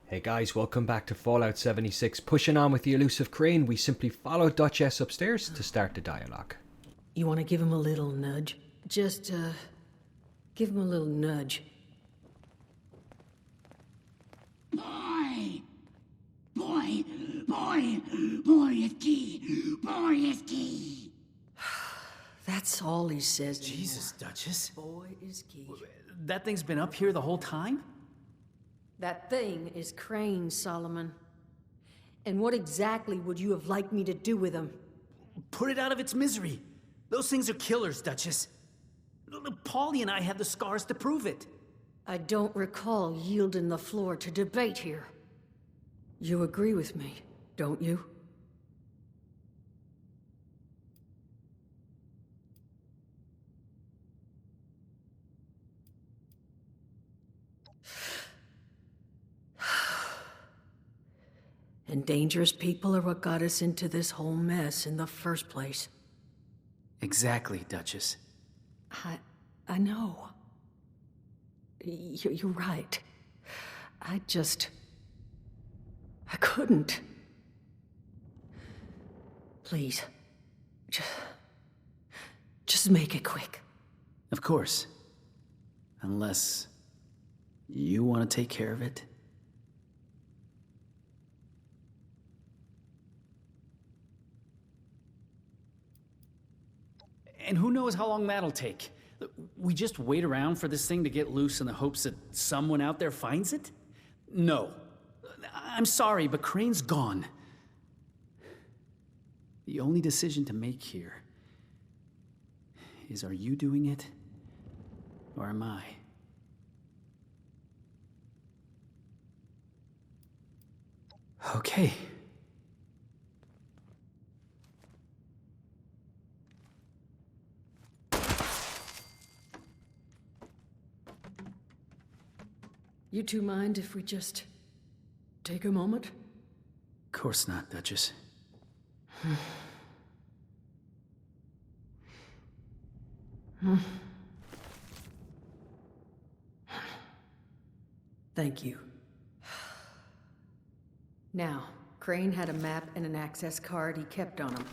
Hey guys, welcome back to Fallout 76. Pushing on with the Elusive Crane, we simply follow Duchess upstairs to start the dialogue. You want to give him a little nudge? Just, give him a little nudge. Boy is key. That's all he says anymore. Jesus, Duchess. Boy is key. That thing's been up here the whole time? That thing is Crane, Solomon. And what exactly would you have liked me to do with him? Put it out of its misery. Those things are killers, Duchess. Paulie and I have the scars to prove it. I don't recall yielding the floor to debate here. You agree with me, don't you? And dangerous people are what got us into this whole mess in the first place. Exactly, Duchess. I know. You're right. I couldn't. Please. Just make it quick. Of course. Unless you want to take care of it. And who knows how long that'll take? We just wait around for this thing to get loose in the hopes that someone out there finds it? No. I'm sorry, but Crane's gone. The only decision to make here is, are you doing it, or am I? Okay. You two mind if we just take a moment? Of course not, Duchess. Thank you. Now, Crane had a map and an access card he kept on him.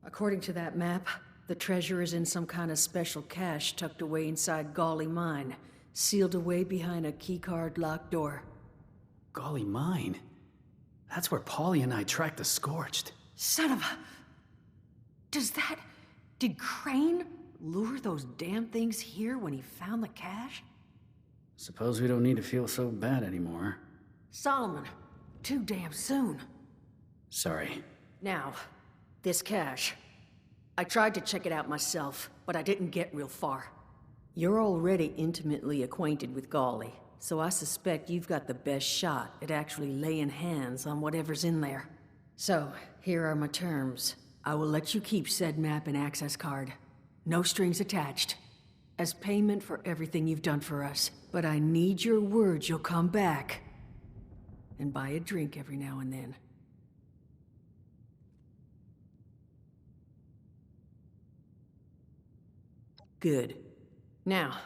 According to that map, the treasure is in some kind of special cache tucked away inside Gauley mine, sealed away behind a keycard locked door. Golly mine. That's where Paulie and I tracked the Scorched. Son of a... Did Crane lure those damn things here when he found the cache? Suppose we don't need to feel so bad anymore. Solomon, too damn soon. Sorry. Now, this cache. I tried to check it out myself, but I didn't get real far. You're already intimately acquainted with Gauley, so I suspect you've got the best shot at actually laying hands on whatever's in there. So, here are my terms. I will let you keep said map and access card. No strings attached. As payment for everything you've done for us. But I need your word you'll come back. And buy a drink every now and then. Good. Now,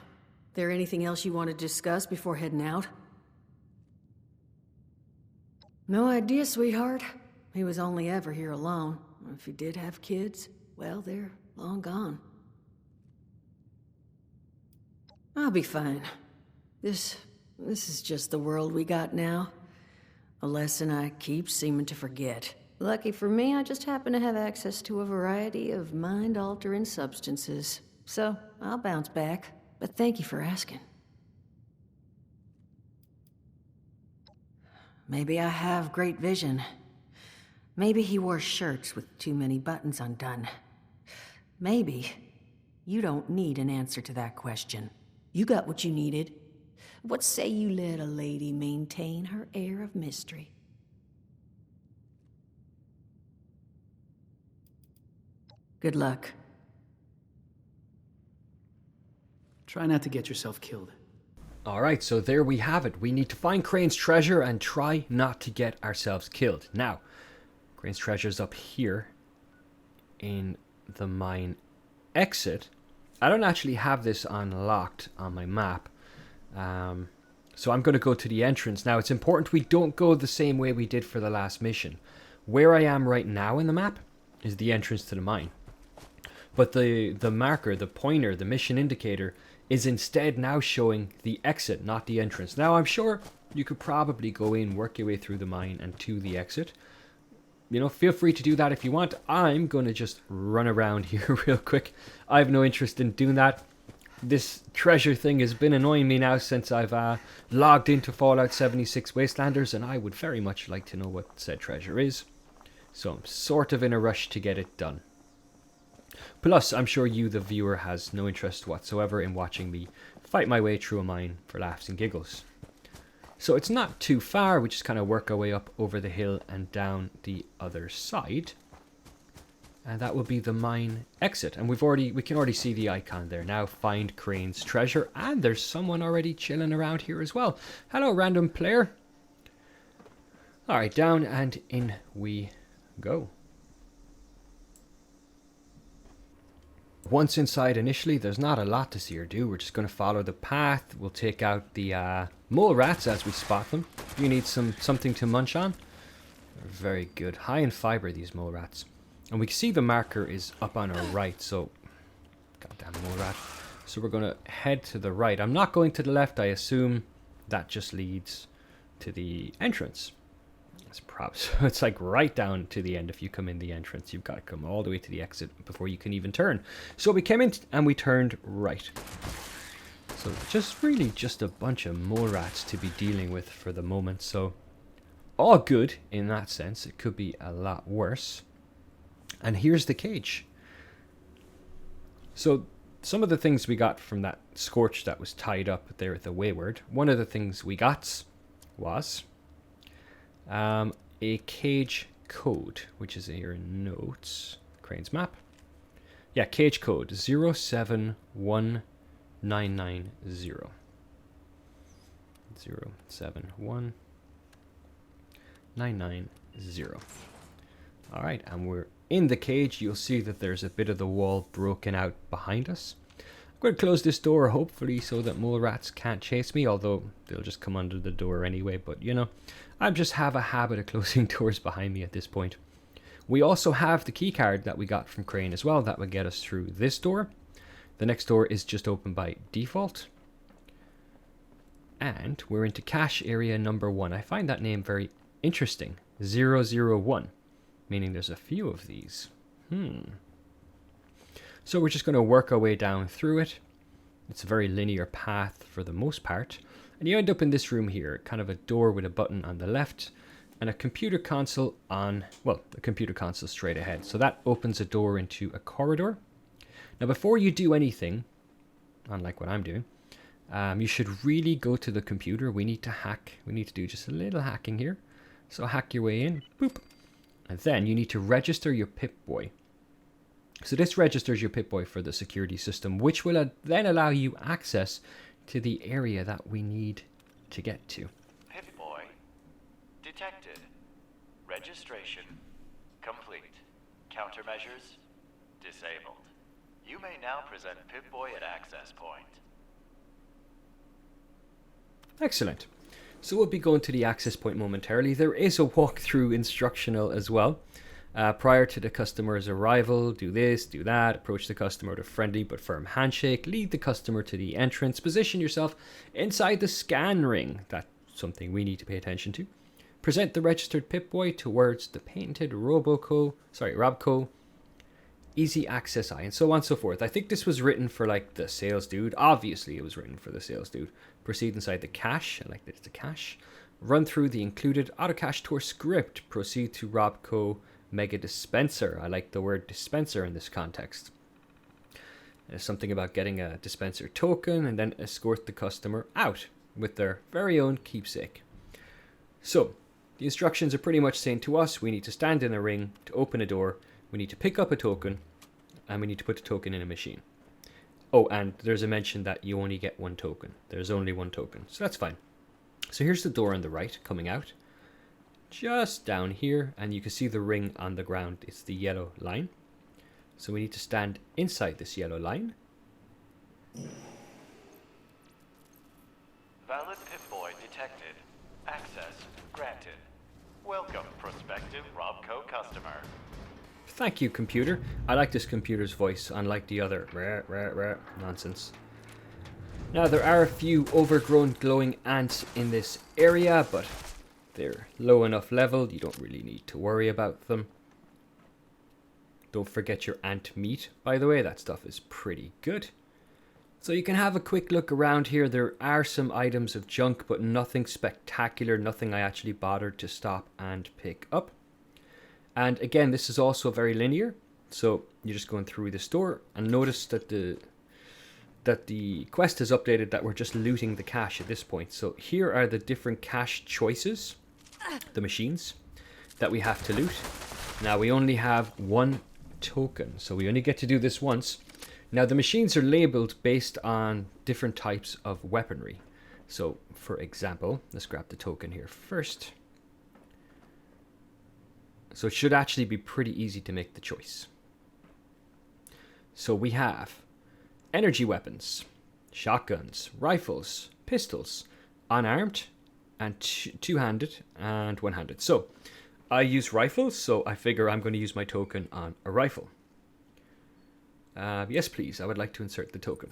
there anything else you want to discuss before heading out? No idea, sweetheart. He was only ever here alone. If he did have kids, well, they're long gone. I'll be fine. This is just the world we got now. A lesson I keep seeming to forget. Lucky for me, I just happen to have access to a variety of mind-altering substances. So, I'll bounce back. But thank you for asking. Maybe I have great vision. Maybe he wore shirts with too many buttons undone. Maybe you don't need an answer to that question. You got what you needed. What say you let a lady maintain her air of mystery? Good luck. Try not to get yourself killed. Alright, so there we have it. We need to find Crane's treasure and try not to get ourselves killed. Now, Crane's treasure's up here in the mine exit. I don't actually have this unlocked on my map. So I'm going to go to the entrance. Now, it's important we don't go the same way we did for the last mission. Where I am right now in the map is the entrance to the mine. But the marker, the pointer, the mission indicator is instead now showing the exit, not the entrance. Now, I'm sure you could probably go in, work your way through the mine and to the exit. You know, feel free to do that if you want. I'm going to just run around here real quick. I have no interest in doing that. This treasure thing has been annoying me now since I've logged into Fallout 76 Wastelanders, and I would very much like to know what said treasure is. So I'm sort of in a rush to get it done. Plus, I'm sure you, the viewer, has no interest whatsoever in watching me fight my way through a mine for laughs and giggles. So it's not too far. We just kind of work our way up over the hill and down the other side. And that will be the mine exit. And we can already see the icon there. Now find Crane's treasure. And there's someone already chilling around here as well. Hello, random player. Alright, down and in we go. Once inside initially, there's not a lot to see or do. We're just going to follow the path. We'll take out the mole rats as we spot them. You need something to munch on. They're very good. High in fiber, these mole rats. And we can see the marker is up on our right, so... Goddamn mole rat. So we're going to head to the right. I'm not going to the left. I assume that just leads to the entrance. It's so it's like right down to the end. If you come in the entrance, you've got to come all the way to the exit before you can even turn. So we came in and we turned right. So just a bunch of mole rats to be dealing with for the moment. So all good in that sense. It could be a lot worse. And here's the cage. So some of the things we got from that Scorch that was tied up there at the Wayward. One of the things we got was a cage code, which is here in notes. Crane's map. Yeah, cage code 071990. 071990. Alright, and we're in the cage. You'll see that there's a bit of the wall broken out behind us. I'm going to close this door, hopefully, so that mole rats can't chase me, although they'll just come under the door anyway. But, you know, I just have a habit of closing doors behind me at this point. We also have the key card that we got from Crane as well. That would get us through this door. The next door is just open by default. And we're into cache area number 1. I find that name very interesting. 001. Meaning there's a few of these. So we're just going to work our way down through it. It's a very linear path for the most part. And you end up in this room here. Kind of a door with a button on the left. And a computer console on... Well, a computer console straight ahead. So that opens a door into a corridor. Now before you do anything, unlike what I'm doing, you should really go to the computer. We need to hack. We need to do just a little hacking here. So hack your way in. Boop. And then you need to register your Pip-Boy. So this registers your Pip-Boy for the security system, which will then allow you access to the area that we need to get to. Pip-Boy detected. Registration complete. Countermeasures disabled. You may now present Pip-Boy at access point. Excellent. So we'll be going to the access point momentarily. There is a walkthrough instructional as well. Prior to the customer's arrival, do this, do that, approach the customer with a friendly but firm handshake, lead the customer to the entrance, position yourself inside the scan ring. That's something we need to pay attention to. Present the registered Pip-Boy towards the painted Robco, easy access eye, and so on and so forth. I think this was written for like the sales dude. Obviously it was written for the sales dude. Proceed inside the cache. I like that it's a cache. Run through the included autocache tour script. Proceed to Robco Mega Dispenser. I like the word dispenser in this context. There's something about getting a dispenser token and then escort the customer out with their very own keepsake. So the instructions are pretty much saying to us we need to stand in a ring to open a door, we need to pick up a token, and we need to put the token in a machine. Oh, and there's a mention that you only get one token. There's only one token, so that's fine. So here's the door on the right coming out. Just down here, and you can see the ring on the ground. It's the yellow line. So we need to stand inside this yellow line. Valid Pip-Boy co-customer. Thank you, computer. I like this computer's voice, unlike the other nonsense. Now, there are a few overgrown glowing ants in this area, but they're low enough level, you don't really need to worry about them. Don't forget your ant meat, by the way, that stuff is pretty good. So you can have a quick look around here. There are some items of junk, but nothing spectacular, nothing I actually bothered to stop and pick up. And again, this is also very linear, so you're just going through the store, and notice that the quest is updated, that we're just looting the cache at this point. So here are the different cache choices, the machines that we have to loot. Now we only have one token, so we only get to do this once. Now the machines are labeled based on different types of weaponry. So for example, let's grab the token here first. So it should actually be pretty easy to make the choice. So we have energy weapons, shotguns, rifles, pistols, unarmed, and two-handed and one-handed. So I use rifles, so I figure I'm going to use my token on a rifle. Yes, please. I would like to insert the token.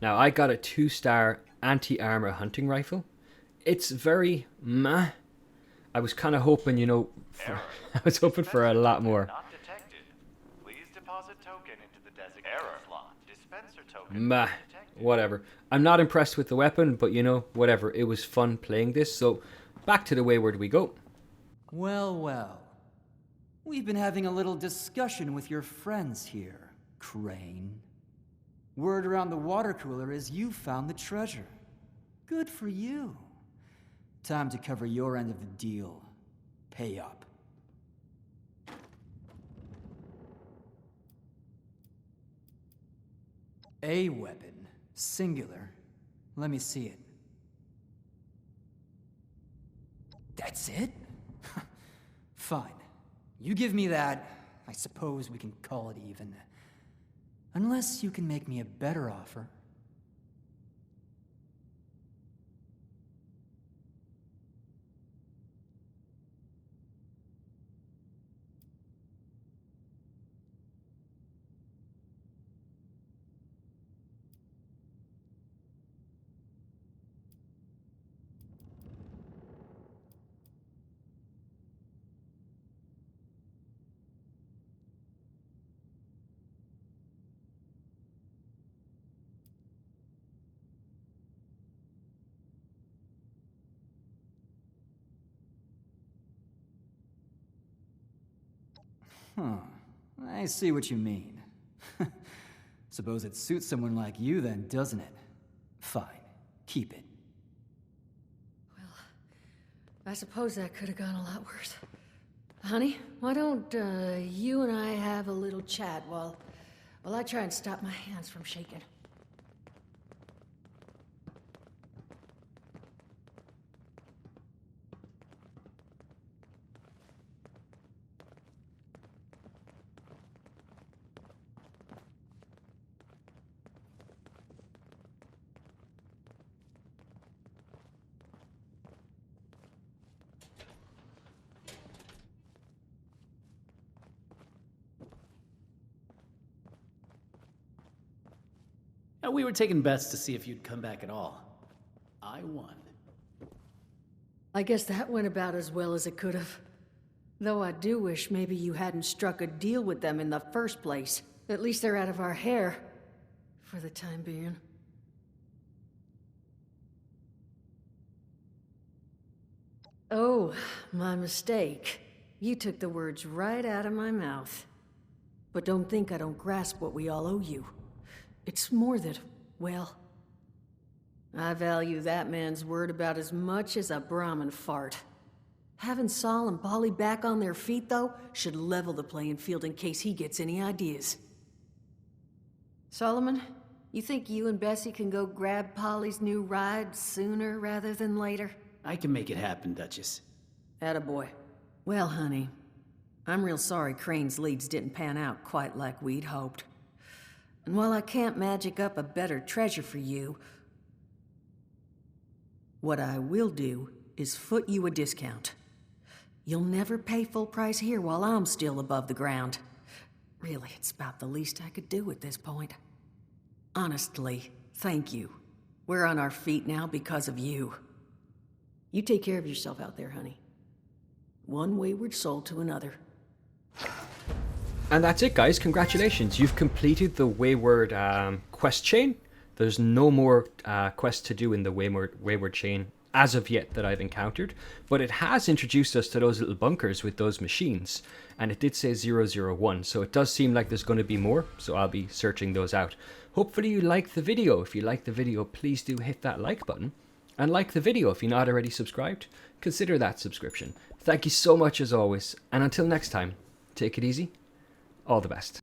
Now, I got a 2-star anti-armor hunting rifle. It's very meh. I was kind of hoping, you know, I was hoping for a lot more. Not detected. Please deposit token into the designated error slot. Dispenser token Meh. detected. Whatever. I'm not impressed with the weapon, but you know, whatever. It was fun playing this, so back to the Wayward we go. Well, well. We've been having a little discussion with your friends here, Crane. Word around the water cooler is you found the treasure. Good for you. Time to cover your end of the deal. Pay up. A weapon. Singular. Let me see it. That's it? Fine. You give me that, I suppose we can call it even. Unless you can make me a better offer. Huh. I see what you mean. Suppose it suits someone like you then, doesn't it? Fine. Keep it. Well, I suppose that could have gone a lot worse. Honey, why don't you and I have a little chat while I try and stop my hands from shaking? We were taking bets to see if you'd come back at all. I won. I guess that went about as well as it could have. Though I do wish maybe you hadn't struck a deal with them in the first place. At least they're out of our hair. For the time being. Oh, my mistake. You took the words right out of my mouth. But don't think I don't grasp what we all owe you. It's more that, well, I value that man's word about as much as a Brahmin fart. Having Saul and Polly back on their feet, though, should level the playing field in case he gets any ideas. Solomon, you think you and Bessie can go grab Polly's new ride sooner rather than later? I can make it happen, Duchess. Attaboy. Well, honey, I'm real sorry Crane's leads didn't pan out quite like we'd hoped. And while I can't magic up a better treasure for you, what I will do is foot you a discount. You'll never pay full price here while I'm still above the ground. Really, it's about the least I could do at this point. Honestly, thank you. We're on our feet now because of you. You take care of yourself out there, honey. One wayward soul to another. And that's it, guys. Congratulations. You've completed the Wayward quest chain. There's no more quests to do in the Wayward chain as of yet that I've encountered. But it has introduced us to those little bunkers with those machines. And it did say 001. So it does seem like there's going to be more. So I'll be searching those out. Hopefully you liked the video. If you liked the video, please do hit that like button. And like the video if you're not already subscribed. Consider that subscription. Thank you so much as always. And until next time, take it easy. All the best.